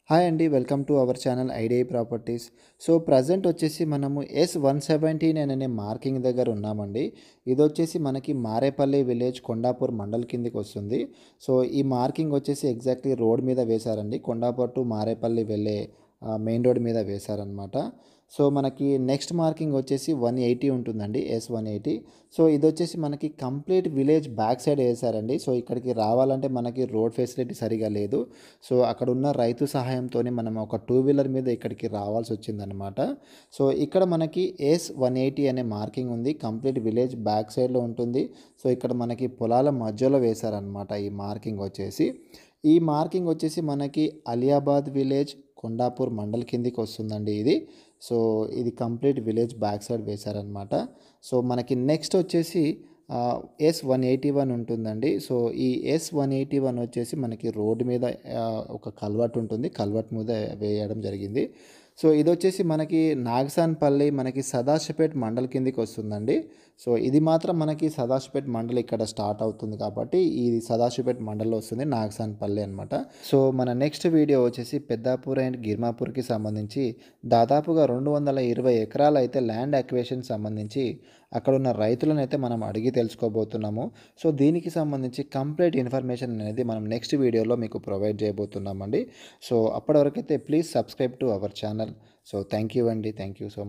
Hi అండి. Welcome to our channel IDI properties. So, present వచ్చేసి మనము S117 అనే మార్కింగ్ దగ్గర ఉన్నామండి. ఇదొచ్చేసి మనకి మారేపల్లి విలేజ్ కొండాపూర్ మండల్ కిందకి వస్తుంది. సో, ఈ మార్కింగ్ వచ్చేసి ఎగ్జాక్ట్లీ రోడ్ మీద వేశారండి. కొండాపూర్ టు మారేపల్లి వెళ్ళే మెయిన్ రోడ్ మీద వేశారనమాట. సో, మనకి నెక్స్ట్ మార్కింగ్ వచ్చేసి 180 ఉంటుందండి. S180. సో, ఇదొచ్చేసి మనకి కంప్లీట్ విలేజ్ బ్యాక్ సైడ్ వేశారండి. సో, ఇక్కడికి రావాలంటే మనకి రోడ్ ఫెసిలిటీ సరిగా లేదు. సో, అక్కడున్న రైతు సహాయంతోనే మనం ఒక టూ వీలర్ మీద ఇక్కడికి రావాల్సి వచ్చిందనమాట. సో, ఇక్కడ మనకి S180 అనే మార్కింగ్ ఉంది. కంప్లీట్ విలేజ్ బ్యాక్ సైడ్లో ఉంటుంది. సో, ఇక్కడ మనకి పొలాల మధ్యలో వేశారనమాట ఈ మార్కింగ్ వచ్చేసి. ఈ మార్కింగ్ వచ్చేసి మనకి అలియాబాద్ విలేజ్ కొండాపూర్ మండల్ కిందికి వస్తుందండి ఇది. సో, ఇది కంప్లీట్ విలేజ్ బ్యాక్ సైడ్ వేశారనమాట. సో, మనకి నెక్స్ట్ వచ్చేసి S181 ఉంటుందండి. సో, ఈ S181 వచ్చేసి మనకి రోడ్డు మీద ఒక కల్వర్ట్ ఉంటుంది. కల్వర్ట్ మీద వేయడం జరిగింది. సో, ఇదొచ్చేసి మనకి నాగసాన్పల్లి మనకి సదాశివపేట్ మండల్ కిందికి వస్తుందండి. సో, ఇది మాత్రం మనకి సదాశివపేట్ మండల్ ఇక్కడ స్టార్ట్ అవుతుంది కాబట్టి ఇది సదాశివపేట్ మండల్లో వస్తుంది, నాగసాన్పల్లి అనమాట. సో, మన నెక్స్ట్ వీడియో వచ్చేసి పెద్దాపూర్ అండ్ గిర్మాపూర్కి సంబంధించి దాదాపుగా 220 ఎకరాలు అయితే ల్యాండ్ అక్విజిషన్ సంబంధించి అక్కడున్న రైతులను అయితే మనం అడిగి తెలుసుకోబోతున్నాము. సో, దీనికి సంబంధించి కంప్లీట్ ఇన్ఫర్మేషన్ అనేది మనం నెక్స్ట్ వీడియోలో మీకు ప్రొవైడ్ చేయబోతున్నామండి. సో, అప్పటి వరకైతే please subscribe to our channel. So, thank you అండి. Thank you so much.